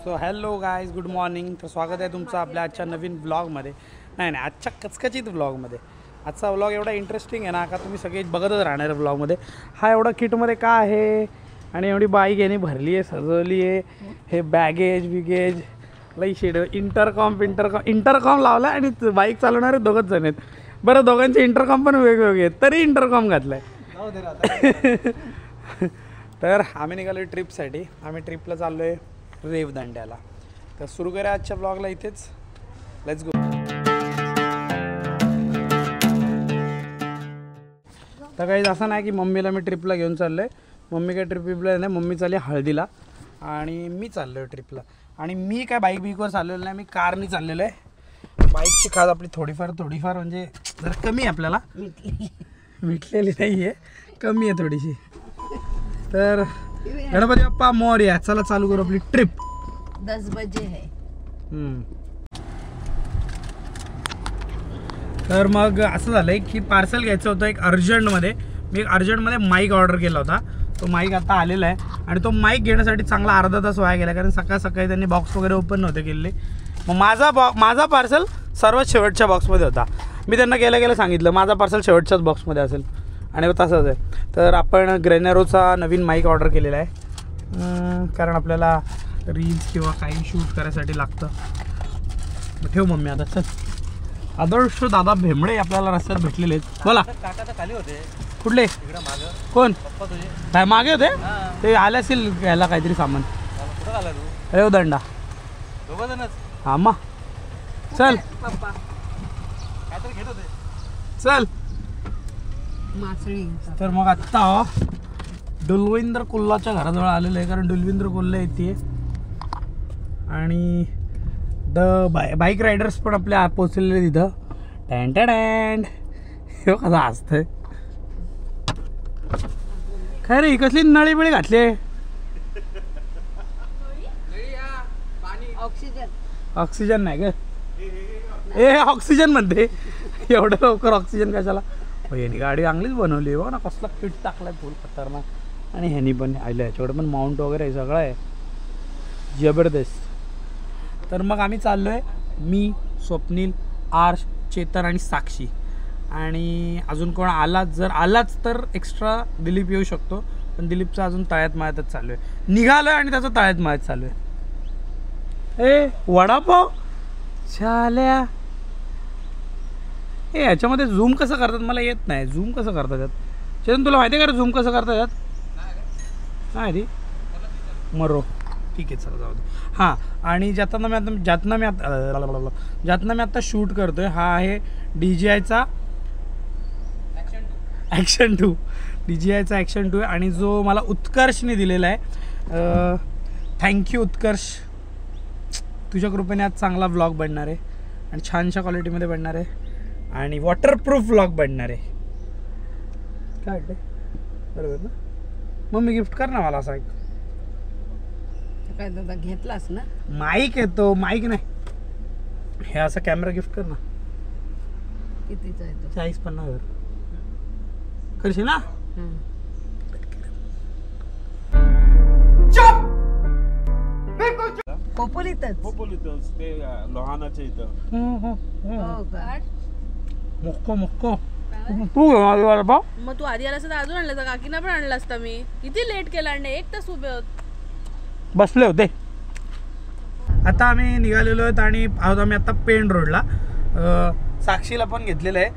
So hello guys, good morning. तर स्वागत आहे तुमचं आपल्या आजच्या नवीन व्लॉगमध्ये. नाही आजच्या कचकचित व्लॉगमध्ये. आजचा व्लॉग एवढा इंटरेस्टिंग आहे ना का तुम्ही सगळे बघतच राहणार आहे व्लॉगमध्ये. हा एवढा किटमध्ये का आहे आणि एवढी बाईक याने भरली आहे, सजवली आहे. हे बॅगेज लई शेड. इंटरकॉम लावला आणि बाईक चालवणारे दोघंच जण आहेत. बरं, दोघांचे इंटरकॉम पण वेगवेगळे आहेत, तरी इंटरकॉम घातलं आहे. तर आम्ही निघालो ट्रिपसाठी. आम्ही ट्रिपला चाललो आहे रेवदंड्याला. तर सुरू करूया आजच्या ब्लॉगला इथेच. Let's go. तर काही असं नाही की मम्मीला मी ट्रिपला घेऊन चाललो आहे. मम्मी काय ट्रिपला नाही, मम्मी चालली हळदीला आणि मी चाललो आहे ट्रिपला. आणि मी काय बाईकवर चाललेलो नाही, मी कारनी चाललेलो आहे. बाईकची खाज आपली थोडीफार म्हणजे जरा कमी आहे, आपल्याला मिटलेली नाही आहे, कमी आहे थोडीशी. तर गणपती बाप्पा मोरया. चला चालू करू आपली ट्रिप. 10 बजे है. तर मग असं झालंय की पार्सल घ्यायचं होतं एक अर्जंटमध्ये. मी अर्जंटमध्ये माईक ऑर्डर केला होता. तो माईक आता आलेला आहे आणि तो माईक घेण्यासाठी चांगला अर्धा तास वाया गेला, कारण सकाळी त्यांनी बॉक्स वगैरे ओपन नव्हते केलेले. मग माझा पार्सल सर्वात शेवटच्या बॉक्समध्ये होता. मी त्यांना गेल्या सांगितलं माझा पार्सल शेवटच्याच बॉक्समध्ये असेल, आणि तसंच आहे. तर आपण ग्रेनेरोचा नवीन माईक ऑर्डर केलेला आहे, कारण आपल्याला रील्स किंवा काही शूट करायसाठी लागतं. ठेव मम्मी आता. चल. आदर्श दादा भेंबळे आपल्याला रस्त्यात भेटलेले आहेत. बोला. काका तर खाली होते. कुठले? कोण? पप्पा तुझे काय मागे होते? ते आले असेल घ्यायला काहीतरी सामान. कुठं आला तू? रेवदंडा. दोघं जणच? हा मग. चल. पप्पा काहीतरी घेत होते. चल. मासळी. तर मग आत्ता डुलविंदर कोल्हाच्या घराजवळ आलेलं आहे, कारण डुलविंदर कोल्हा येते आणि बाईक रायडर्स पण आपल्या पोचलेले तिथं. टँड हे कसं असतंय काय रे? कसली नळी बिळी घातली? ऑक्सिजन नाही ग, ए ऑक्सिजन म्हणते. एवढं लवकर ऑक्सिजन कशाला? ह्यानी गाडी चांगलीच बनवली बघ ना, कसला किट टाकलाय फुल खतरनाक. आणि ह्यानी पण आलं, ह्याच्याकडे पण माउंट वगैरे सगळं आहे जबरदस्त. तर मग आम्ही चाललो आहे, मी, स्वप्नील, आर्श, चेतन आणि साक्षी. आणि अजून कोण आलाच तर एक्स्ट्रा दिलीप येऊ शकतो, पण दिलीपचं अजून तळ्यात माळ्यातच चालू आहे. निघालं आणि त्याचं तळ्यात माळ्यात चालू आहे. ए वडापाव झाल्या. ए ह्याच्यामध्ये झूम कसं करतात मला येत नाही. झूम कसं करतात यात? चेतन तुला माहिती आहे का रे झूम कसं करतात यात? नाही ती मरो. ठीक आहे, चला जाऊ दे. हां, आणि ज्यातना मी आता शूट करतोय हा आहे DJIचा ॲक्शन 2. DJIचा ॲक्शन 2 आहे. आणि जो मला उत्कर्षने दिलेला आहे. थँक्यू उत्कर्ष. तुझ्या कृपेने आज चांगला व्लॉग बनणार आहे आणि छानशा क्वालिटीमध्ये बनणार आहे आणि वॉटरप्रूफ व्लॉग बनणार आहे. काय वाटतंय? बरोबर ना? मम्मी गिफ्ट कर ना मला असा एक. काय दादा घेतलास ना? माईक येतो. माईक नाही, हे असा कॅमेरा गिफ्ट कर ना. कितीचा आहे तो? 40-50 करशील ना? पोपोलीतच ते लोहानाच्या इथं. हो का? मोक्को तू घे माझ्या बाबा. मग तू आधी आलास तर अजून आणलं तर काकीना पण आणलं असतं मी. किती लेट केला आणि 1 तास उभे होत बसले होते. आता आम्ही निघालेलो आहेत आणि आहोत आम्ही आता पेण रोडला. साक्षीला पण घेतलेलं आहे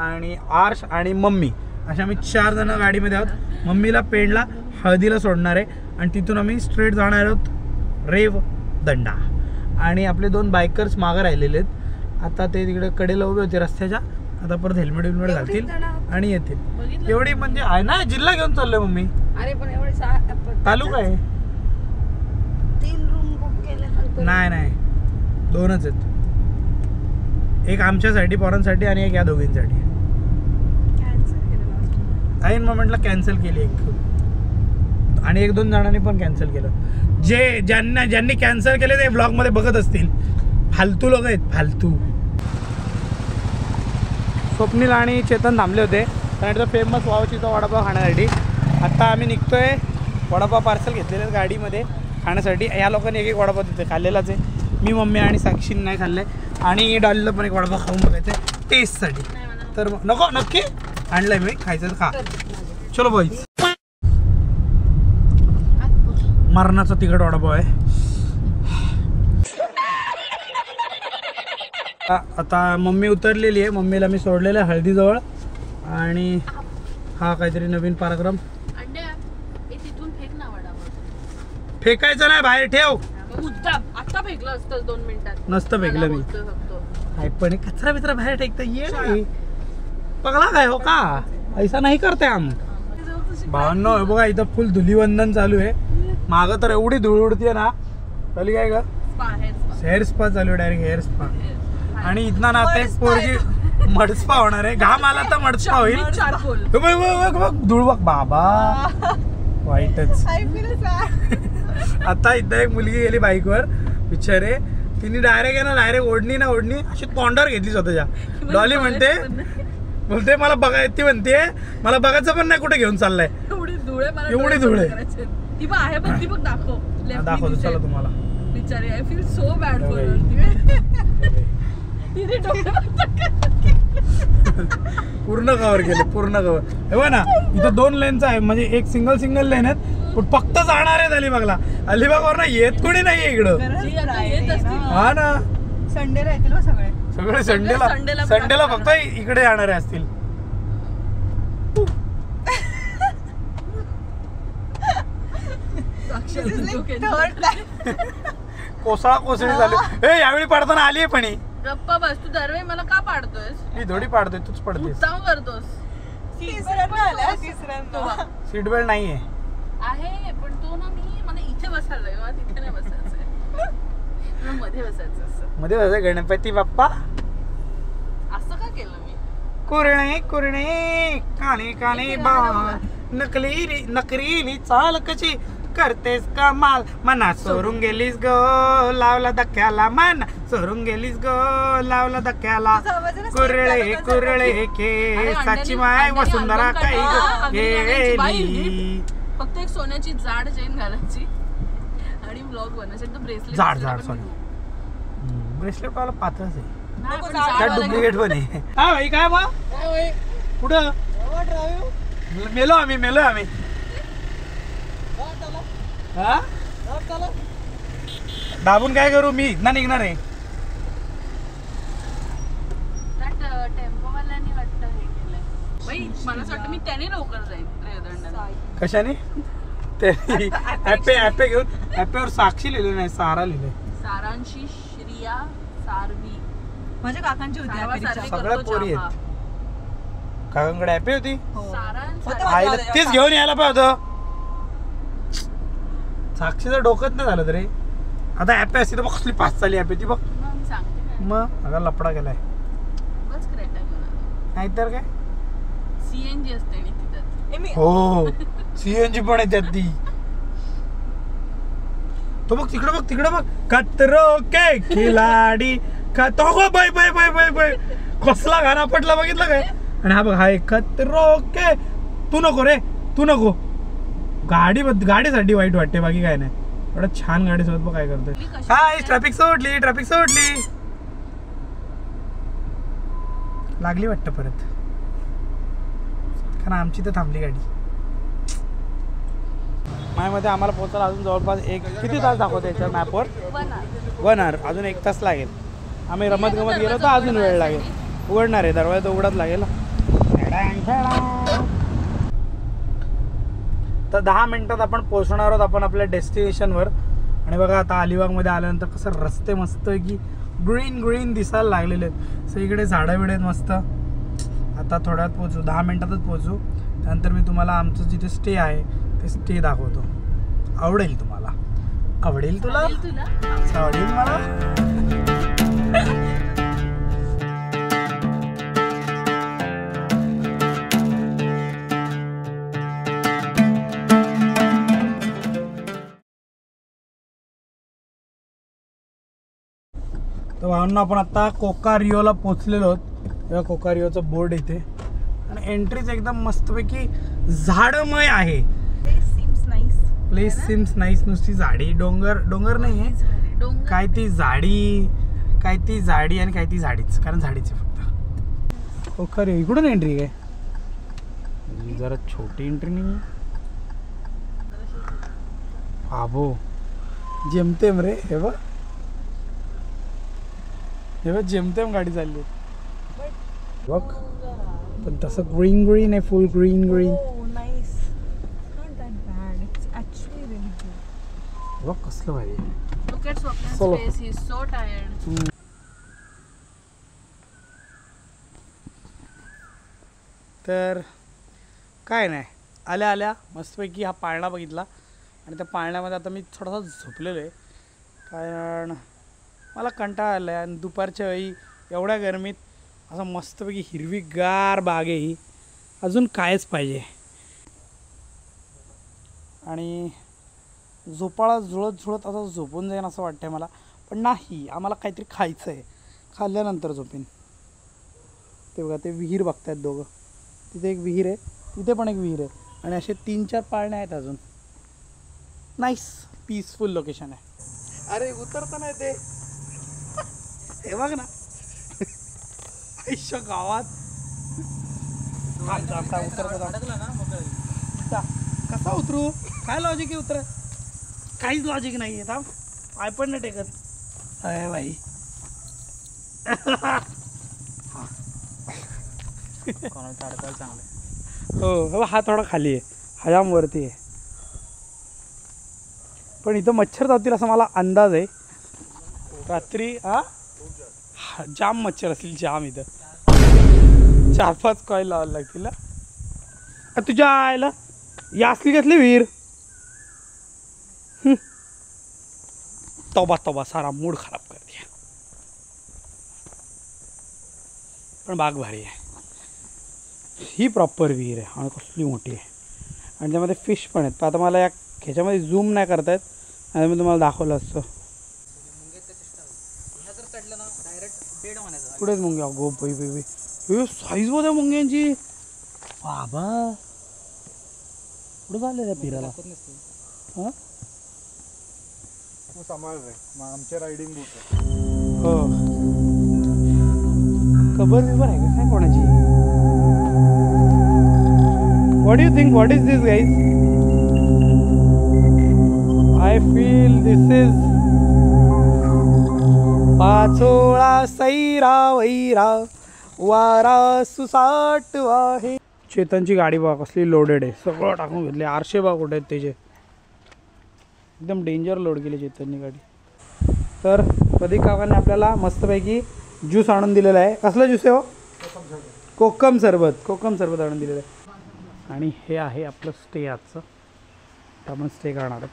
आणि आर्श आणि मम्मी अशा आम्ही 4 जण गाडीमध्ये आहोत. मम्मीला पेणला हळदीला सोडणार आहे आणि तिथून आम्ही स्ट्रेट जाणार आहोत रेवदंडा. आणि आपले 2 बायकर्स मागं राहिलेले आहेत. आता ते तिकडे कडेला उभे होते रस्त्याच्या. आता परत हेल्मेट घालतील आणि येतील. एवढी म्हणजे आहे ना, जिल्हा घेऊन चाललोय मम्मी. अरे पण एवढे तालुका आहे. 3 रूम बुक केले? नाही 2च आहेत. एक आमच्यासाठी, पोरांसाठी आणि एक या दोघींसाठी. ऐन मोमेंटला कॅन्सल केली एक, आणि 1-2 जणांनी पण कॅन्सल केलं. ज्यांनी कॅन्सल केले ते ब्लॉगमध्ये बघत असतील. फालतू लोक आहेत, फालतू. स्वप्नील आणि चेतन थांबले होते कारण फेमस वावचीचा वडापाव खाण्यासाठी. आत्ता आम्ही निघतोय. वडापाव पार्सल घेतलेले गाडीमध्ये खाण्यासाठी. या लोकांनी एक वडापाव तिथे खाल्लेलाच आहे. मी, मम्मी आणि साक्षीने नाही खाल्लं आहे. आणि डॉलीला पण एक वडापाव खाऊन बघायचं आहे टेस्टसाठी. तर नको, नक्की आणलं आहे मी, खायचं तर खा. चलो बॉईज. मरणाचा तिखट वडापाव आहे. आता मम्मी उतरलेली आहे. मम्मीला मी सोडलेलं आहे हळदीजवळ. आणि हा काहीतरी नवीन पराक्रम. तिथून फेक ना वडापाव. फेकायचं नाही, बाहेर ठेव. आता फेकलं असतं 2 मिनिटात. नसतं फेकलं मी. पण कचरा बिचरा बाहेर फेकता ये पगला काय हो का, ऐसा नाही करते हम. भावांनो बघा इथं फुल धुलीवंदन चालू आहे. मागं तर एवढी धूळ उडते ना. चालू काय ग, हेअर स्पा चालू आहे. Direct hair spa. आणि इथना ना ते पोरगी मडस्पा होणार आहे. घाम आला तर मडस्पा होईल. धूळ बघ बाबा, वाईटच. आता इथं एक मुलगी गेली बाईकवर बिचारे. तिने डायरेक्ट आहे ना, डायरेक्ट ओढणी ना ओढणी अशी तोंडावर घेतली स्वतःच्या. डॉली बोलते मला बघाय, ती म्हणते मला बघायचं पण नाही कुठे घेऊन चाललाय. एवढी धूळ आहे. ती बघ आहे बघ, ती बघ दाखवतो चला तुम्हाला. बिचारी I feel so bad for her. पूर्ण कव्हर केले, पूर्ण कव्हर. हे बघ ना, इथं 2 लेनचा आहे. म्हणजे एक सिंगल लेन आहेत. पण फक्त जाणार आहेत अलिबागला. अलिबागवर ना येत कोणी नाहीये इकडं. हा ना, संडेला येतील सगळे. सगळे संडेला फक्त इकडे येणारे असतील. कोसळा कोसळी झाली. हे यावेळी पाडताना आली आहे पण. गप्पा बस, तू दरवेळी मला का पाडतोयस? मी थोडी पाडतोय, तूच पडतेस. काम करतोस. सीट बेल्ट नाहीये आहे पण तो ना, मी मला इथे बसायला मला तिथे नाही बसायचंय. मध्ये बसायचं. मध्ये बसायचं. गणपती बाप्पा असं का केलं मी? कुरणे कुरणे काने काने बाळ नकरीली चाल कशी करतेस कमाल. मना सोडून गेलीस गो लावला धक्क्याला. मना सोडून गेलीस गो लावला धक्क्याला. कुरळे कुरळे केसाची माय वसुंधरा काही गेली. फक्त एक सोन्याची जाड चेन घालायची आणि ब्लॉग बनायचे. तो ब्रेसलेट जाड सोन्या. ब्रेसलेट वाला पात्रच आहे. डुप्लिकेट पण आहे. हा भाई काय बा कुठं मेलो आम्ही. हा दाबून काय करू मी, इथना निघणार आहे. टेम्पोवाल्याने वाटतं हे केलंय. बाई मला असं वाटतं मी त्याने लवकर जाईल रेवदंडाला. कशाने? ते ऍपे घेऊन. ऍपेवर साक्षी लिहिले नाही, सारा लिहिले. सारांशी श्रिया सारवी माझ्या काकांची होती. सगळ्या पोरी आहेत. काकांकडे ऍपे होती. तेच घेऊन यायला पाहिजे होतं. साक्षीचं डोकंच नाही झालं तरी. आता ऍपे असती तर बघ कसली पास चालली ऍपे ती बघ. मग अगं लपडा केलाय. नाहीतर काय सीएनजी असते हो, सीएनजी पण आहे त्यात ती. तो बघ तिकडे बघ. कतरो के खिलाडी तो बाय कसला गाणं पडला बघितलं काय. आणि हा बघ हा कतरो के. तू नको गाडीसाठी वाईट वाटते, बाकी काय नाही. एवढं छान गाडी सोबत बघ काय करतोय. हाय, ट्रॅफिक सोडली. लागली वाटतं परत, कारण आमची तर थांबली गाडी. माझ्यामध्ये आम्हाला पोहोचायला अजून जवळपास किती तास दाखवतो याच्या मॅपवर? 1 hour. अजून 1 तास लागेल. आम्ही रमत गेलो तर अजून वेळ लागेल. उघडणार आहे दरवाजा, तर उघडत लागेल. तर 10 मिनिटात आपण पोहोचणार आहोत आपण आपल्या डेस्टिनेशनवर. आणि बघा आता अलिबागमध्ये आल्यानंतर कसं रस्ते मस्त की ग्रीन दिसायला लागलेले आहेत. सो इकडे झाडं बिडं आहेत मस्त. आता थोड्यात पोहोचू, 10 मिनिटातच पोहोचू. त्यानंतर मी तुम्हाला आमचं जिथे स्टे आहे ते स्टे दाखवतो. आवडेल तुम्हाला? आवडेल तुला? आवडेल मला? तर भावना आपण आता कोका रिओला पोचलेलो आहोत. या कोका रिओचं बोर्ड इथे. आणि एंट्रीच एकदम मस्तपैकी झाडमय आहे. Place seems nice. नुसती झाडी, डोंगर डोंगर नाही आहे, डोंगर काय ती झाडी, काय ती झाडी आणि काय ती झाडीच, कारण झाडीच आहे फक्त. हो खरे इकडून एंट्री काय ही जरा छोटी एंट्री नाही. आबो जेमतेम रे, हे बघ हे बघ जेमतेम गाडी चालली बघ. पण तसं ग्रीन ग्रीन आहे, फुल green green. Oh, nice. Not that bad. It's actually really good. बघ कसलं भारी आहे. Look at Swapna's Solo. face. He's so tired. तर काय नाही, आल्या आल्या मस्तपैकी हा पाळणा बघितला आणि त्या पाळण्यामध्ये आता मी थोडासा झोपलेलो आहे, कारण मला कंटाळा आला आहे. आणि दुपारच्या वेळी एवढ्या गरमीत असं मस्तपैकी हिरवीगार बाग आहे ही, अजून कायच पाहिजे. आणि झोपाळा झुळत झुळत असं झोपून जाईन असं वाटतंय मला, पण नाही, आम्हाला काहीतरी खायचं आहे, खाल्ल्यानंतर झोपेन. ते बघा ते विहीर बघतायत दोघं, तिथे एक विहीर आहे, तिथे पण एक विहीर आहे, आणि असे 3-4 पाळणे आहेत अजून. नाईस पीसफुल लोकेशन आहे. अरे उतरता नाही ते, हे बघ ना आयुष्य गावात कसा उतरू, काय लॉजिक आहे उतर, काहीच लॉजिक नाही आहे. थांब पाय पण नाही टेकत. अरे भाई हो, हा थोडा खाली आहे, हजाम वरती आहे, पण इथं मच्छर चावतील असा मला अंदाज आहे. रात्री जाम मच्छर असतील, जाम. इथं 4-5 कॉईल लावायला लागतील. तुझ्या आयला या असली कसली विहीर, तोबा तोबा, सारा मूड खराब करते. पण बाग भारी आहे, ही प्रॉपर विहीर आहे आणि कसली मोठी आहे, आणि त्यामध्ये फिश पण आहेत. पण आता मला या ह्याच्यामध्ये झूम नाही करतायत, आणि मी तुम्हाला दाखवलं असतं. पुढेच मुंग्या, गो बाई बाई बाई, साईज बघ मुंग्यांची बाबा. कुठं झालं त्या फिरायला. हां आमच्या रायडिंग बूट हो, खबर बिबर आहे का काय कोणाची. What you think, what is this guys. I feel this is पाचोळा सैरा वैरा वारा सुसाट आहे. चेतनची गाडी बघा कसली लोडेड आहे, सगळं टाकून घेतले. आरशे बघा कुठे आहेत त्याचे, एकदम डेंजर लोड केली चेतननी गाडी. तर प्रदीप काकांनी आपल्याला मस्तपैकी ज्यूस आणून दिलेला आहे. कसला ज्यूस आहे हो, कोकम सरबत. कोकम सरबत आणून दिलेलं आहे. आणि हे आहे आपलं स्टे आजचं, आपण स्टे करणार आहोत.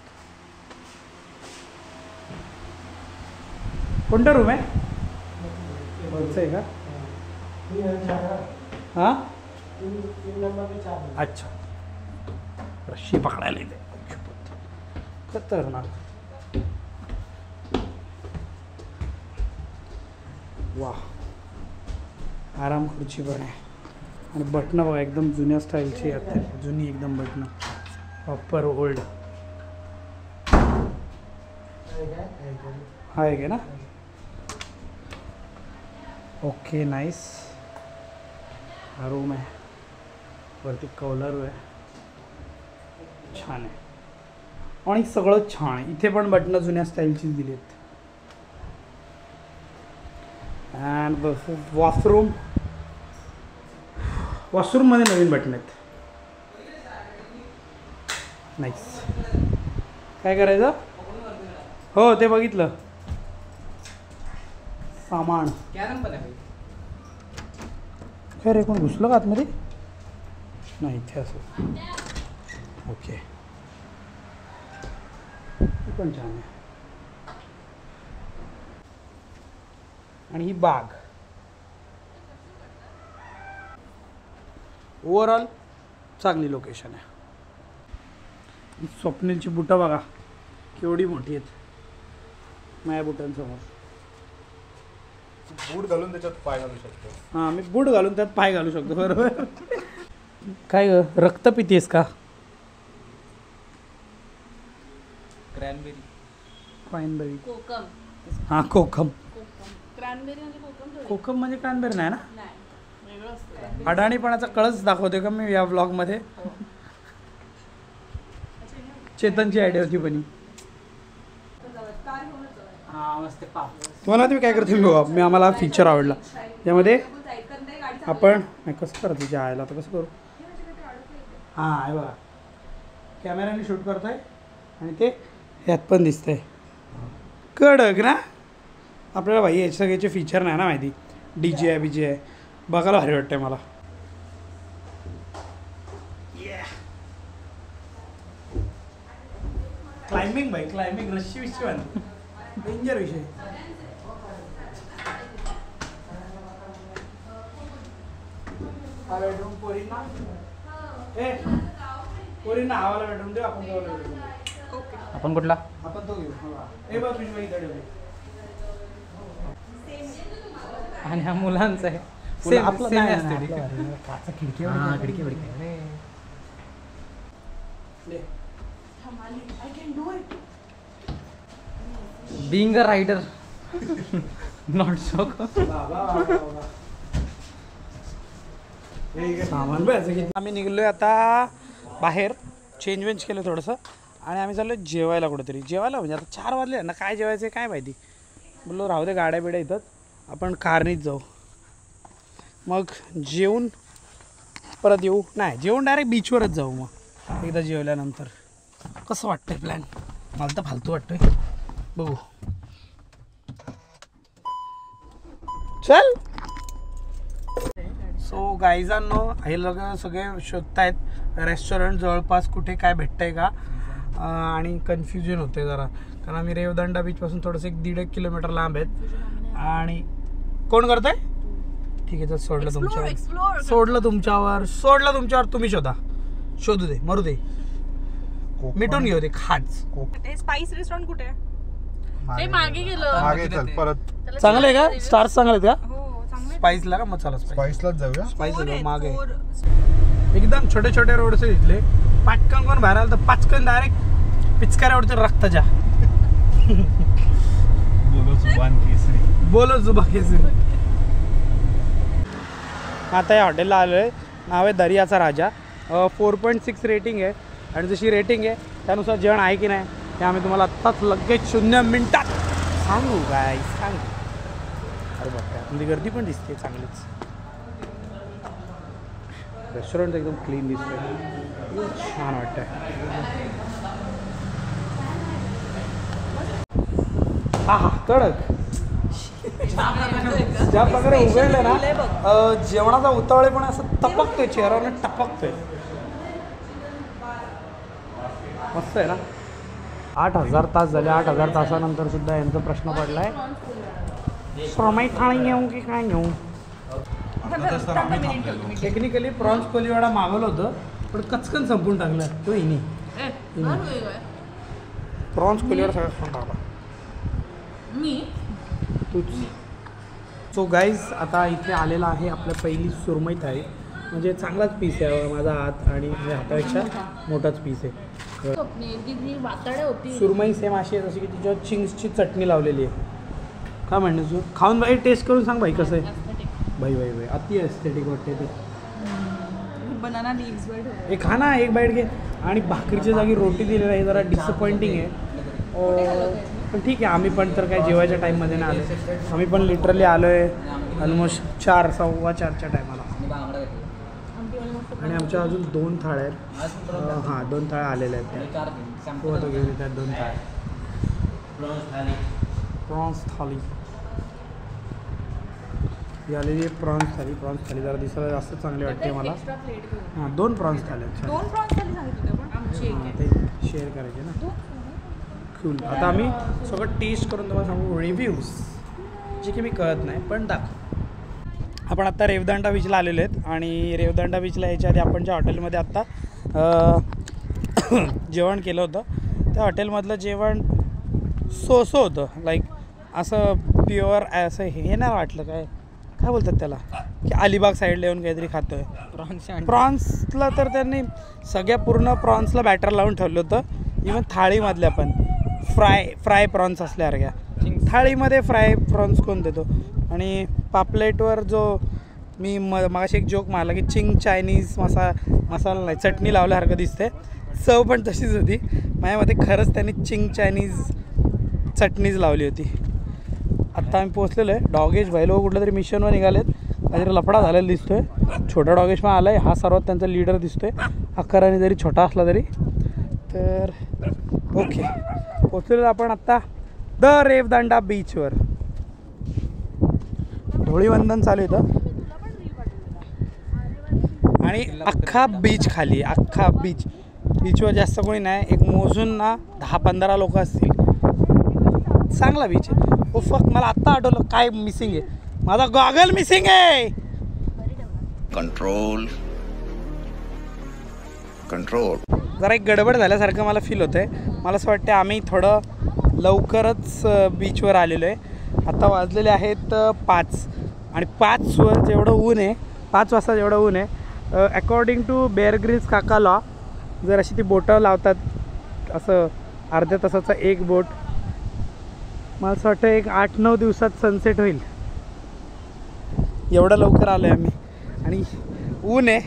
कोणता रूम आहे, वरचं आहे का. हां अच्छा, रशी पकडायला येते खतरनाक. वा, आराम खुर्ची पण आहे, आणि बटणं बघा एकदम जुन्या स्टाईलची आहेत, जुनी एकदम बटणं, प्रॉपर ओल्ड. आहे का ना. Okay nice. हा रूम आहे, वरती कौलर आहे, छान आहे, आणि सगळं छान आहे. इथे पण बटणं जुन्या स्टाईलचीच दिली आहेत. अँड वॉशरूम, वॉशरूममध्ये नवीन बटणं आहेत. नाईस. काय करायचं हो ते बघितलं, सामान काय रे, कोण घुसलं का आतमध्ये. नाही इथे असं. ओके, पण छान आहे. आणि ही बाग ओव्हरऑल चांगली लोकेशन आहे. स्वप्नीलची बुटं बघा केवढी मोठी आहेत माझ्या बुटांसमोर. बूट घालून त्याच्यात पाय घालू शकतो. हां, मी बूट घालून त्यात पाय घालू शकतो. बरोबर. काय ग, रक्त पितेस का. क्रायनबेरी कोकम हां कोकम. क्रॅनबेरी म्हणजे कोकम थोडी. कोकम म्हणजे क्रायनबेरी नाही ना. नाही वेगळं असतं. अडाणीपणाचा कळच दाखवते का मी या व्लॉगमध्ये. चेतनची आयडिया होती पण ही. तुम्हाला तुम्ही काय करते मी आम्हाला फीचर आवडला यामध्ये. आपण नाही कसं करतो तिच्या आयला तर कसं करू. हां आहे बघा कॅमेऱ्याने शूट करतोय आणि ते ह्यात पण दिसतंय कडक ना. आपल्याला भाई याचे सगळ्याचे फीचर नाही ना माहिती. DJ आहे BJ आहे बघायला भारी वाटतंय मला. क्लाइम्बिंग भाई क्लाइम्बिंग रस्सी विषय डेंजर विषय. हा बेडरूम पोरींना पोरींना हवाला बेडरूम देऊ आपण. आपण कुठला आपण तो घेऊ. ए बघ पिशवी इथे ठेवली. आणि हा मुलांचा आहे. आपलं same नाही असते असते ती. काचा खिडकी हा, खिडकी बिडकी. Being a rider, not so. सामान बघायचं की. आम्ही निघलोय आता बाहेर. चेंज केलं थोडंसं आणि आम्ही चाललो जेवायला कुठेतरी. जेवायला म्हणजे आता 4 वाजले ना काय जेवायचं काय माहिती. बोललो राहू दे गाड्या बिड्या इथंच आपण कारनीच जाऊ. मग जेवून परत येऊ. नाही जेवून डायरेक्ट बीचवरच जाऊ. मग एकदा जेवल्यानंतर कसं वाटतंय प्लॅन. मला तर फालतू वाटतोय बघू. चल. सो गाईजांनो हे लोक सगळे शोधतायत रेस्टॉरंट जवळपास कुठे काय भेटतंय का. आणि कन्फ्युजन होते जरा कारण आम्ही रेवदंडा बीचपासून थोडंसं 1-1.5 किलोमीटर लांब आहेत. आणि कोण करतंय ठीक आहे तर सोडलं तुमच्यावर तुम्ही शोधू दे मरू दे मिटून घेऊ दे खाच. ते स्पाइस रेस्टॉरंट कुठे आहे? ते मागे गेलं. मागे चल परत चांगलं आहे का. स्टार्स चांगले आहेत का. हो चांगले. स्पाइसला का मग चला स्पाइसलाच जाऊया. स्पाइस मागे एकदम छोटे छोटे रोड्स आहेत इथले. पाटकन कोण बाहेर आलं तर पाचकन डायरेक्ट पिचकाऱ्या उडते रक्ताच्या. बोलो जुबा केसरी. आता या हॉटेलला आलो आहे. नाव आहे दर्याचा राजा. 4.6 रेटिंग आहे आणि जशी रेटिंग आहे त्यानुसार जेवण आहे की नाही ते आम्ही तुम्हाला आत्ताच लगेच 0 मिनिटात सांगू काय सांगू. अरे बापरे आतमध्ये गर्दी पण दिसते चांगलीच. रेस्टॉरंट एकदम क्लीन दिसतंय छान वाटतंय. हा हा कडक. ज्या प्रकारे उघडलं ना जेवणाचा उतावळे पण असं टपकतोय चेहऱ्यावर टपकतोय. मस्त आहे ना. 8,000 तास झाले. 8,000 तासानंतर सुद्धा यांचा प्रश्न पडलाय सुरमई थाळी घेऊ की काय घेऊ. टेक्निकली प्रॉन्स कोलीवाडा मागवलं होतं पण कचकन संपून टाकलं तो हिनी. प्रॉन्स कोलीवाडा सगळ्यात फोन टाकला मी तूच. सो गाईज आता इथे आलेला आहे आपल्या पहिली सुरमई थाळी. म्हणजे चांगलाच पीस आहे. माझा हात आणि माझ्या हातापेक्षा मोठाच पीस आहे. सुरमई सेम अशी आहे जशी की तिच्यावर चिंग्सची चटणी लावलेली आहे. काय म्हणणं तू खाऊन बाई टेस्ट करून सांग भाई कसं आहे. भाई भाई भाई अति एस्थेटिक वाटते ते. बनाना लीव्स वर ठेवले. खा ना एक बाईट घे. आणि भाकरीच्या जागी रोटी दिलेली आहे जरा डिसअपॉइंटिंग आहे. पण ठीक आहे आम्ही पण तर काय जेवायच्या टाईममध्ये नाही आलो. आम्ही पण लिटरली आलो आहे ऑलमोस्ट 4 4:15च्या टायमाला. आणि आमच्या अजून 2 थाळ्या आहेत. हां 2 थाळ्या आलेल्या आहेत त्या. तो आता घेऊन येतात 2 थाळ्या. प्रॉन्स थाली ही आलेली आहे. प्रॉन्स थाली जरा दिसायला जास्त चांगली वाटते मला. हां 2 प्रॉन्स थाली आहेत. 2 प्रॉन्स खाली सांगितलं पण आमची एक हां ते शेअर करायचे ना. कूल. आता आम्ही सगळं टेस्ट करून तुम्हाला सांगू रिव्ह्यूज जे की मी कळत नाही पण दाखव. आपण आत्ता रेवदंडा बीचला आलेलो आहेत आणि रेवदंडा बीचला यायच्या आधी आपण ज्या हॉटेलमध्ये आत्ता जेवण केलं होतं त्या हॉटेलमधलं जेवण सो होतं. लाईक असं प्युअर असं हे नाही वाटलं काय बोलतात त्याला की अलिबाग साईडला येऊन काहीतरी खातो आहे. प्रॉन्सला तर त्यांनी सगळ्या पूर्ण प्रॉन्सला बॅटर लावून ठेवलं होतं. इवन थाळीमधल्या पण फ्राय प्रॉन्स असल्यासारख्या. थाळीमध्ये फ्राय प्रॉन्स कोण देतो? आणि पापलेटवर जो मी मागाशी एक जोक मारला की चिंग चायनीज मसाला नाही चटणी लावल्यासारखं दिसते. चव पण तशीच होती माझ्या मते. खरंच त्यांनी चिंग चायनीज चटणीच लावली होती. आत्ता आम्ही पोहोचलेलो आहे डॉगेश भाई. लोक कुठल्या तरी मिशनवर निघालेत. काहीतरी लफडा झालेला दिसतोय. छोटा डॉगेश पण आला आहे. हा सर्वात त्यांचा लीडर दिसतोय. आकाराने जरी छोटा असला तरी. तर ओके पोहोचलेलो आपण आत्ता द रेवदंडा बीचवर. धुळीवंदन चालू होतं आणि अख्खा बीच खाली. अख्खा बीचवर जास्त कोणी नाही. एक मोजून ना 10-15 लोक असतील. चांगला बीच आहे. ओ फक मला आत्ता आठवलं काय मिसिंग आहे. माझा गॉगल मिसिंग आहे. कंट्रोल जरा एक गडबड झाल्यासारखं मला फील होतं आहे. मला असं वाटतं आम्ही थोडं लवकरच बीचवर आलेलो आहे. आता वाजलेले आहेत 5 आणि 5वर जेवढं ऊन आहे 5 वाजता जेवढं ऊन आहे अकॉर्डिंग टू बेअर ग्रिल्स काका लॉ जर अशी ती बोटं लावतात असं अर्ध्या तासाचा एक बोट. मला असं वाटतं एक 8-9 दिवसात सनसेट होईल. एवढं लवकर आलो आहे आम्ही. आणि ऊन आहे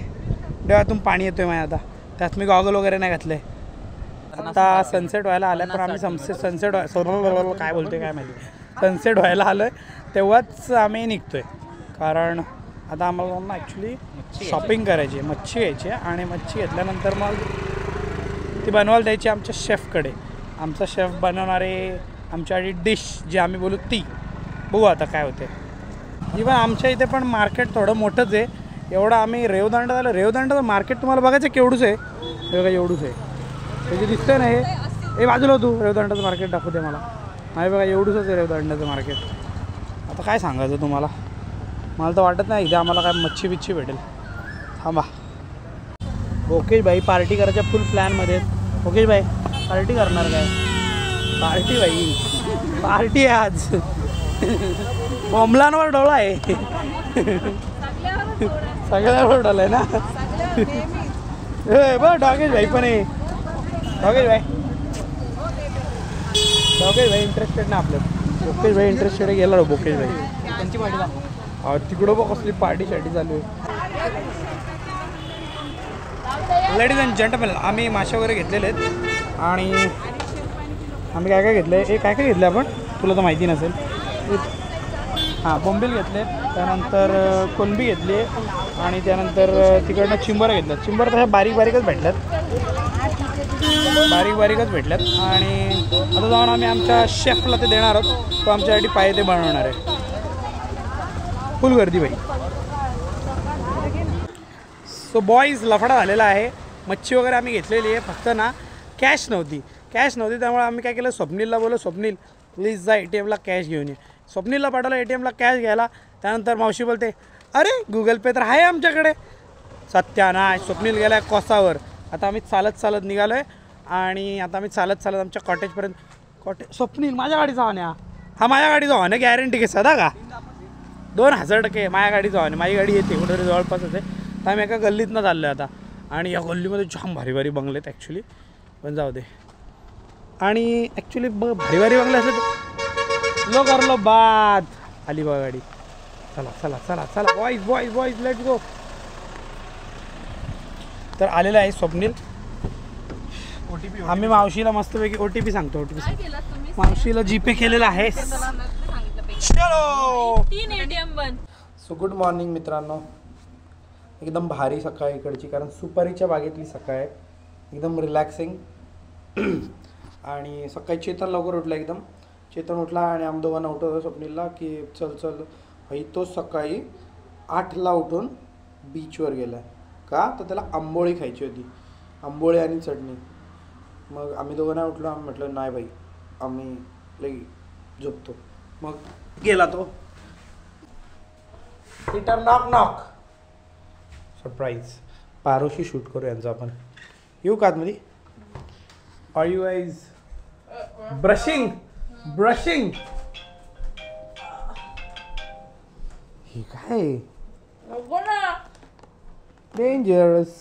डोळ्यातून पाणी येतो आहे माझ्या. आता त्यात मी गॉगल वगैरे नाही घातले. आता सनसेट व्हायला आलं पण आम्ही सनसेट काय बोलतोय काय माहिती. सनसेट व्हायला आलो आहे तेव्हाच आम्ही निघतो आहे. कारण आता आम्हाला ना ॲक्च्युली शॉपिंग करायची आहे. मच्छी घ्यायची आहे आणि मच्छी घेतल्यानंतर मग ती बनवायला द्यायची आमच्या शेफकडे. आमचा शेफ बनवणारे आमच्यासाठी डिश जी आम्ही बोलू ती. बघू आता काय होते. इवन आमच्या इथे पण मार्केट थोडं मोठंच आहे. एवढं आम्ही रेवदंडा झालं. रेवदंडाचं मार्केट तुम्हाला बघायचं केवढूच आहे. हे बघा एवढंच आहे. हे जे दिसतंय ना हे बाजूला होतो रेवदंडाचं मार्केट दाखवते मला. नाही बघा एवढंच आहे रेवदंडाचं मार्केट. आता काय सांगायचं तुम्हाला. मला तर वाटत नाही इथे आम्हाला काय मच्छी बिच्छी भेटेल. थांबा. ओके भाई पार्टी करायच्या फुल प्लॅनमध्ये. ओके भाई पार्टी करणार काय? पार्टी भाई पार्टी आहे आज. बॉम्बलांवर डोळा आहे. सगळ्यावर डोळा आहे ना. ए बघ डॉगेश भाई पण आहे. डॉगेश भाई इंटरेस्टेड ना आपलं. बोकेश भाई इंटरेस्टेड आहे. गेला बोकेश भाई त्यांची पार्टी दाखव. तिकडं बघ कसली पार्टी चालू आहे. लेडीज अँड जेंटलमॅन आम्ही मासे वगैरे घेतलेले आहेत. आणि आम्ही काय घेतलं आहे. काय घेतलं आपण तुला तर माहिती नसेल. हां बोंबील घेतले. त्यानंतर कोलंबी घेतली आणि त्यानंतर तिकडनं चिंबर घेतलं. चिंबर तशा बारीकच भेटल्यात. आणि आता जाऊन आम्ही आमच्या शेफला ते देणार आहोत. तो आमच्यासाठी पाय ते बनवणार आहे. फुल गर्दी बाई. सो बॉईज लफडा झालेला आहे. मच्छी वगैरे आम्ही घेतलेली आहे. फक्त ना कॅश नव्हती त्यामुळे आम्ही काय केलं स्वप्नीलला बोललो स्वप्नील प्लीज जा ATMला कॅश घेऊन ये. स्वप्नीलला पाठवलं ATMला कॅश घ्यायला. त्यानंतर मावशी बोलते अरे गुगल पे तर आहे आमच्याकडे. सत्यानाश स्वप्नील गेला आहे कोसावर. आता आम्ही चालत निघालो आहे आणि आता आम्ही चालत आमच्या कॉटेज स्वप्नील माझ्या गाडीचा वाहन आहे. हा माझ्या गाडीचा वाहन आहे. गॅरंटी घे सदा का 2000% माझ्या गाडीचा वाहन आहे. माझी गाडी येते कुठेतरी जवळपासच आहे. तर आम्ही एका गल्लीतनं चाललो आहे आता. आणि या गल्लीमध्ये जाम भारी बंगले आहेत ॲक्च्युली. पण जाऊ दे. आणि ॲक्च्युली भारी बंगले असले तर लो करलो बाद आली बघा गाडी. चला बॉईज लेट्स गो. तर आलेला आहे स्वप्नील. आम्ही मावशीला मस्तपैकी OTP सांगतो. मावशीला GPay केलेला आहे. चलो 3 ATM बन. सो गुड मॉर्निंग मित्रांनो. एकदम भारी सकाळ इकडची. कारण सुपारीच्या बागेतली सकाळ आहे. एकदम रिलॅक्सिंग. आणि सकाळी चेतन लवकर उठला. चेतन उठला आणि आम्ही दोघांना उठवलं स्वप्नीलला की चल भाई. तो सकाळी 8ला उठून बीचवर गेला. का तर त्याला आंबोळी खायची होती. आंबोळी आणि चटणी. मग आम्ही दोघांना उठलो. आम्ही म्हटलं नाही भाई आम्ही लई झोपतो. मग गेला तो. Theatre knock surprise. पारोशी शूट करू यांचं आपण. येऊ का आतमध्ये. आर यू गाईज ब्रशिंग हे काय डेंजरस.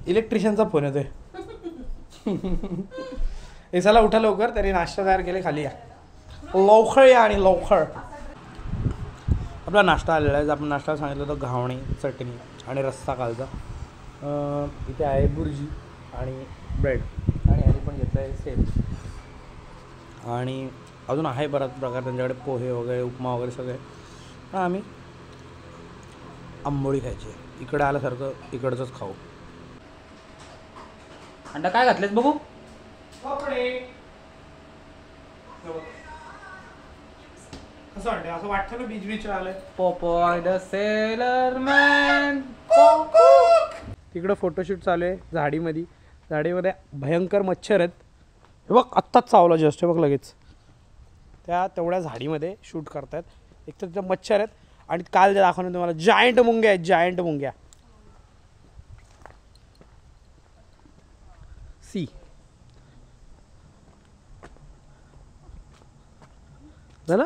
इलेक्ट्रिशियनचा फोन येतोय. हे चला उठा लवकर, तरी नाश्ता तयार केले, खाली या लवकर या आणि लवकर. आपला नाश्ता आलेला आहे. आपण नाश्ता सांगितलं होतं घावणे, चटणी आणि रस्सा कालचा. इथे आहे बुर्जी आणि ब्रेड आणि ह्याने पण घेतलं आहे सेम. आणि अजून आहे बराच प्रकार त्यांच्याकडे, पोहे वगैरे, उपमा वगैरे सगळे. पण आम्ही आंबोळी खायची. इकडे आल्यासारखं इकडचंच खाऊ. अंडा काय घातलेस बघू. कसं वाटतं? असं वाटतं ना बीच बीच आलंय. Popeye the sailor man. तिकडं फोटोशूट चालू आहे झाडीमध्ये. झाडीमध्ये भयंकर मच्छर आहेत. हे बघ आत्ताच चावला जस्ट. हे बघ लगेच त्या तेवढ्या झाडीमध्ये शूट करतायत. एक तर तिथं मच्छर आहेत आणि काल जे दाखवलं तुम्हाला जायंट मुंग्या आहेत. जायंट मुंग्या. सी झालं.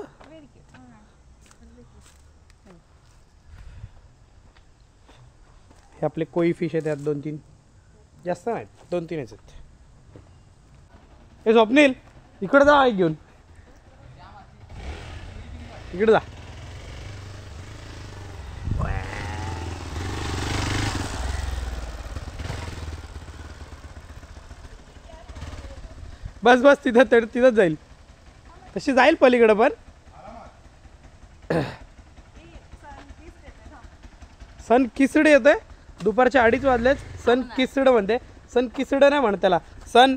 हे आपले कोई फिश आहेत. त्यात 2-3 जास्त नाहीत, 2-3च आहेत. हे स्वप्नील इकडे जा एक घेऊन. इकडे जा. बस बस तिथं तिथंच जाईल. तशी जाईल पलीकडं पण. सन किसड येतोय. दुपारचे 2:30 वाजलेच. सन किसड म्हणते. सन किसड नाही म्हणत त्याला. सन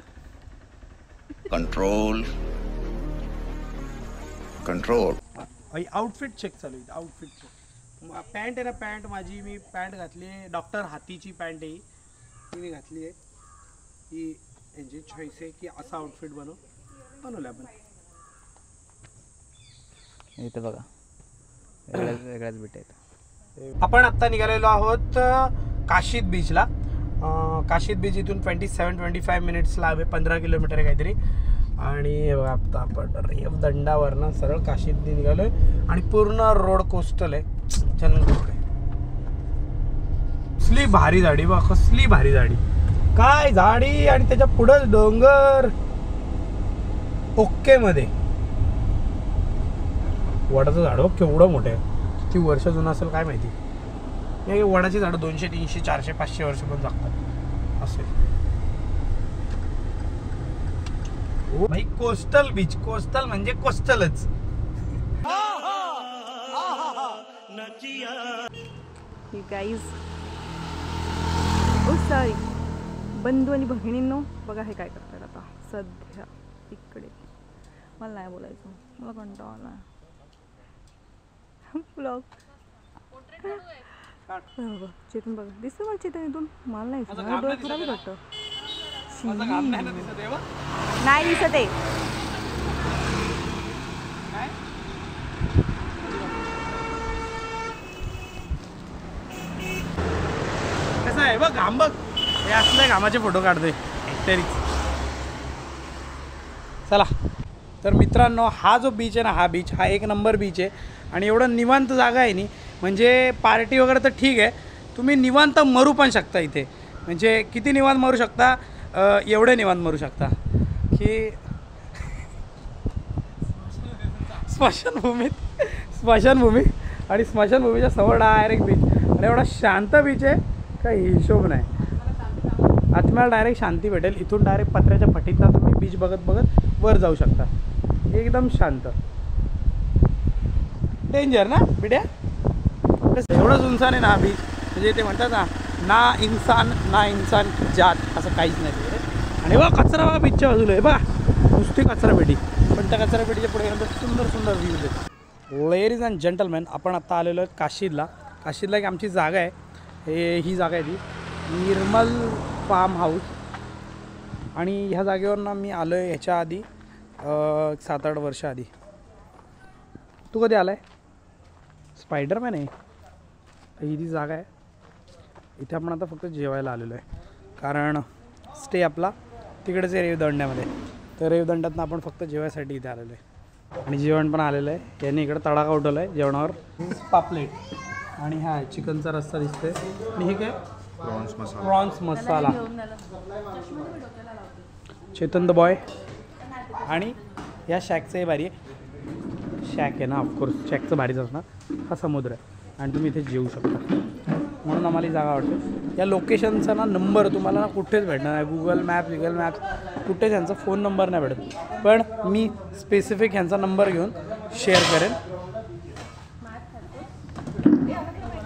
कंट्रोल कंट्रोल. आउटफिट चेक चालू आहे. Outfit check. पॅन्ट आहे ना, पॅन्ट माझी मी पॅन्ट घातली आहे. डॉक्टर हातीची पॅन्ट आहे ही मी घातली आहे. ही यांची चॉईस आहे की असा आउटफिट बनवलं आपण. इथं बघा वेगळ्याच बीट आहेत. आपण आत्ता निघालेलो आहोत काशीद बीचला. काशीद बीच इथून 27-25 मिनिट्सला आहे. 15 किलोमीटर आहे काहीतरी. आणि आता आपण रेव दंडावरनं सरळ काशीद निघालो आहे. आणि पूर्ण रोड कोस्टल आहे. जंगल रोड आहे. कसली भारी झाडी बा, कसली भारी झाडी. काय झाडी आणि त्याच्या पुढं डोंगर. ओके मध्ये वडाचं झाड केवढं मोठं आहे. किती वर्ष जुनं असेल काय माहिती. हे वडाची झाडं 200, 300, 400, 500 वर्ष पण जगतात असेल. भाई कोस्टल बीच. कोस्टल म्हणजे कोस्टलच. You guys. ओ सॉरी बंधू आणि भगिनींनो, बघा हे काय करतात आता सध्या इकडे. मला नाही बोलायचं, मला कंटाळा आला. ब्लॉग बघा चेतन, बघा दिसतं मला चेतन इथून. मला नाही डोळे खराब वाटतं. नाही दिसत आहे. कसं आहे बघ घाम बघ. हे असल्या घामाचे फोटो काढतोय तरी. चला तर मित्रांनो, हा जो बीच आहे ना, हा बीच हा 1 नंबर बीच आहे. आणि एवढं निवांत जागा आहे नी, म्हणजे पार्टी वगैरे तर ठीक आहे, तुम्ही निवांत मरू पण शकता इथे. म्हणजे किती निवांत मरू शकता, एवढे निवांत मरू शकता की स्मशानभूमी आणि स्मशानभूमीच्या समोर डायरेक्ट बीच. आणि एवढा शांत बीच आहे काही हिशोब नाही. आत्म्याला डायरेक्ट शांती भेटेल. इथून डायरेक्ट पत्र्याच्या फटीतनं तुम्ही बीच बघत बघत वर जाऊ शकता. एकदम शांत. डेंजर ना बिड्या. एवढंच उंचान आहे ना हा बीच. म्हणजे ते म्हणतात ना इन्सान की जात, असं काहीच नाही तिकडे. आणि बघा कचरा बघा बीचच्या बाजूला आहे बघा, नुसती कचरापेटी. पण त्या कचरापेटीच्या पुढे सुंदर सुंदर व्ह्यूज आहेत. लेडीज अँड जेंटलमॅन, आपण आत्ता आलेलो आहे काशीदला. काशीदला एक आमची जागा आहे. ही जागा आहे ती निर्मल फार्म हाऊस. आणि ह्या जागेवर ना मी आलो आहे ह्याच्या आधी 7-8 वर्ष आधी. तू कधी आला आहे? स्पायडरमॅन आहे. ही ती जागा आहे. इथे आपण आता फक्त जेवायला आलेलो आहे, कारण स्टे आपला तिकडेच आहे रेवदंड्यामध्ये. तर रेवदंड्यातनं आपण फक्त जेवायसाठी इथे आलेलो आहे. आणि जेवण पण आलेलं आहे. यांनी इकडे तडाखा उठवला आहे जेवणावर. पापलेट आणि हा चिकनचा रस्सा दिसतोय. आणि हे काय प्रॉन्स मसाला. प्रॉन्स मसाला. घेऊन आला. चष्मा मी डोक्याला लावते. Chetan the boy. आणि या शॅकचंही भारी आहे. शॅक आहे ना ऑफकोर्स, शॅकचं भारीच असणार. हा समुद्र आहे आणि तुम्ही इथे जेवू शकता, म्हणून आम्हाला ही जागा आवडते. या लोकेशनचा ना नंबर तुम्हाला ना कुठेच भेटणार नाही. गुगल मॅप्स कुठेच यांचा फोन नंबर नाही भेटत. पण मी स्पेसिफिक ह्यांचा नंबर घेऊन शेअर करेन,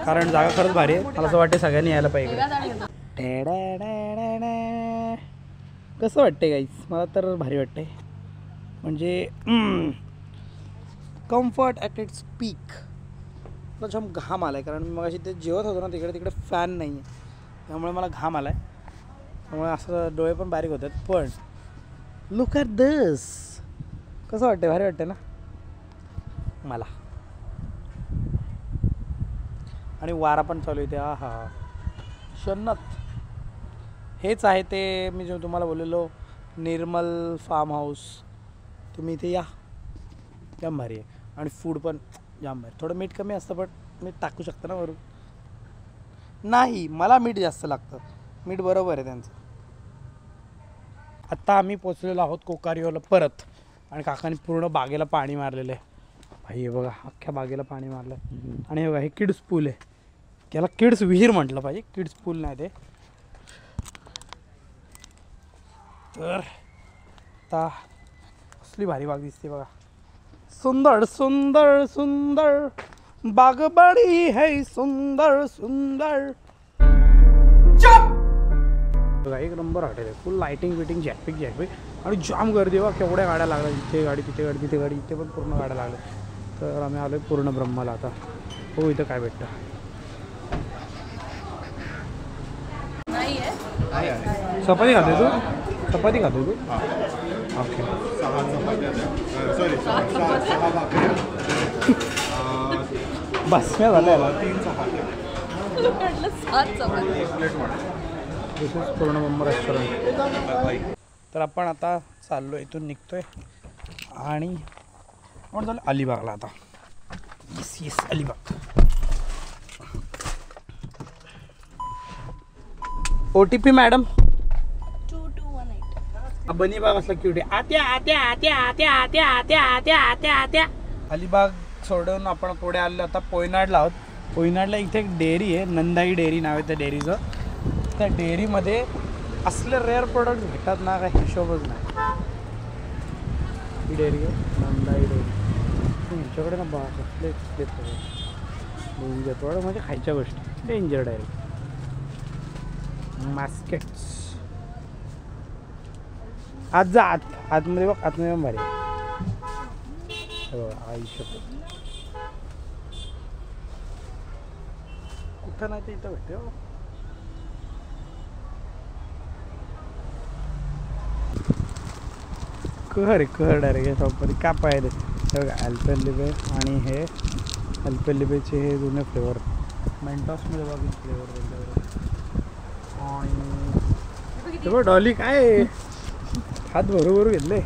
कारण जागा खरंच भारी आहे. मला असं वाटते सगळ्यांनी यायला पाहिजे. कसं वाटते गाईस? मला तर भारी वाटते. म्हणजे कम्फर्ट ॲट इट्स पीक. मला छान घाम आला आहे, कारण मी मगाशी ते जेवत होतो ना तिकडे फॅन नाही आहे, त्यामुळे मला घाम आला आहे. त्यामुळे असं डोळे पण बारीक होतात. पण लुक ॲट दिस. कसं वाटते? भारी वाटते ना मला. आणि वारा पण चालू आहे. हा शन्नत. हेच आहे ते मी जो तुम्हाला बोललेलो निर्मल फार्म हाऊस. तुम्ही इथे या, जाम भारी आहे. आणि फूड पण जाम भारी. थोडं मीठ कमी असतं, पण मीठ टाकू शकतं ना वरून. नाही, मला मीठ जास्त लागतं. मीठ बरोबर आहे त्यांचं. आत्ता आम्ही पोचलेलो आहोत कोकारियोला परत. आणि काकाने पूर्ण बागेला पाणी मारलेलं आहे. भाई हे बघा, अख्ख्या बागेला पाणी मारलं आहे. आणि हे बघा, हे किड्स पूल आहे. त्याला किड्स विहीर म्हटलं पाहिजे, किड्स पूल नाही ते. तर आता कसली भारी बाग दिसते बघा. सुंदर सुंदर सुंदर बागबाडी है, सुंदर सुंदर. बघा, एक नंबर हॉटेल आहे. फुल लाईटिंग बिटिंग झॅकपिक. आणि जाम गर्दी बघा, केवढ्या गाड्या लागल्या. इथे गाडी, तिथे गाडी, तिथे गाडी, इथे पण पूर्ण गाड्या लागल्या. तर आम्ही आलो आहे पूर्ण ब्रह्माला. आता हो, इथं काय भेटतं? नाही आहे. चपाती खाते तू? चपाती खाते तू? ओके. 6 चपात्या द्या. सॉरी 6 भाकऱ्या. बस मी झालं याला. 3 चपात्या. म्हटलं 7 चपाती. 1 प्लेट वाढ. दिस इज पूर्ण ब्रह्म रेस्टॉरंट. तर आपण आता चाललो, इथून निघतोय आणि आपण चाललो अलिबागला आता. येस अलिबाग. OTP madam. 2218. बनी बाग असला क्यूट आहे. आत्या आत्या आत्या आत्या आत्या आत्या आत्या आत्या आत्या. अलिबाग सोडून आपण पुढे आलो आता पोयनाडला आहोत. पोयनाडला इथे एक डेअरी आहे, नंदाई डेअरी नाव आहे त्या डेअरीचं. त्या डेअरीमध्ये असले रेअर प्रोडक्ट भेटतात ना, काय हिशोबच नाही. ही डेअरी आहे नंदाई डेअरी. ह्याच्याकडे ना बा कसले डेंजर प्रोडक्ट म्हणजे खायच्या गोष्टी. Danger direct. मास्केट्स. आज जा आतमध्ये बघ, आतमध्ये पण भारी आयुष्य. कुठं नाही ते इथं भेटते. कहर डायरेक्ट या शॉपमध्ये काय पाहिजे बघा. अल्पेलिबे आणि हे अल्पेलिबेचे हे जुने फ्लेवर. मेंटॉसमध्ये बघ फ्लेवर त्यांच्यावर. आणि बघ डॉली काय हात भरू घेतले.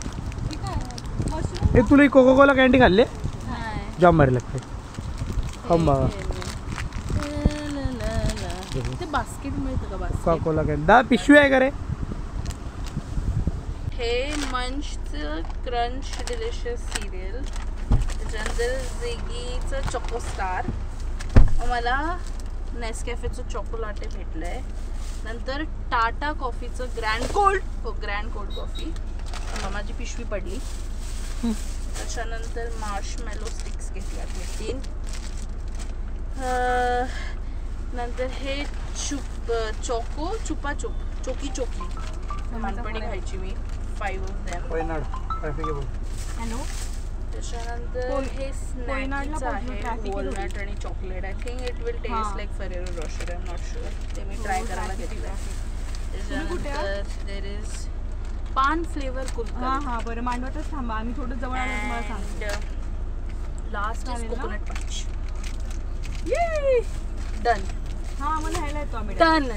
हे तुला कोका कोला कॅन्डी खाल्ले? जाम भारी लागते. खाऊन बघा. ते बास्केट मिळतं का? Coca basket. कोला कॅन्डी दा पिशवी आहे का रे? हे मंचचं क्रंच डिलिशियस सिरियल. त्याच्यानंतर झिगीचं चोको स्टार. मला नेसकॅफेचं चॉकोलाटे भेटलं आहे. नंतर टाटा कॉफीचं ग्रँड कोल्ड कॉफी. माझी पिशवी पडली. त्याच्यानंतर मार्शमेलो स्टिक्स घेतल्या 3. नंतर हे चोकी लहानपणी खायची मी. 5 of them. हॅलो. त्याच्यानंतर हे स्नॅक्स आहे वॉलनट आणि chocolate. I think it will taste like Ferrero Rocher. I am not sure. ते मी ट्राय करायला घेतलं. त्याच्यानंतर there is paan flavour kulfi. हां बरं, मांडवतच थांबा, आम्ही थोडं जवळ आलो तुम्हाला सांगतो. लास्ट इज कोकोनट पंच. डन. हां, आम्हाला ह्यायला येतो आम्ही. डन.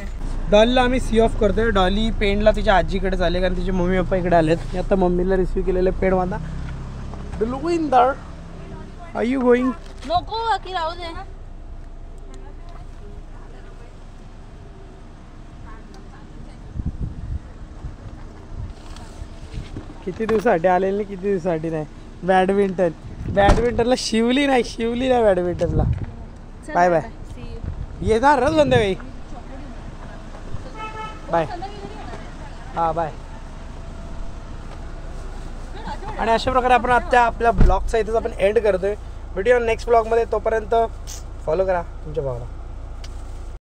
डॉलीला आम्ही सी ऑफ करतोय. डॉली पेंडला तिच्या आजीकडे चालले, कारण तिचे मम्मी पप्पा इकडे आलेत. आता मम्मीला रिसीव केलेले पेंड बांधा. डुलविंदर, आर यू गोईंग? नको की राहू दे. किती दिवसासाठी आलेली नाही, किती दिवसासाठी नाही. बॅडमिंटनला शिवली नाही बॅडमिंटनला. Bye bye. येणार ना संध्याकाळी. बाय. हां बाय. आणि अशा प्रकारे आपण आता आपल्या ब्लॉगचा इथेच आपण एंड करतोय. व्हिडिओ नेक्स्ट ब्लॉगमध्ये. तोपर्यंत फॉलो करा तुमच्या भावाला.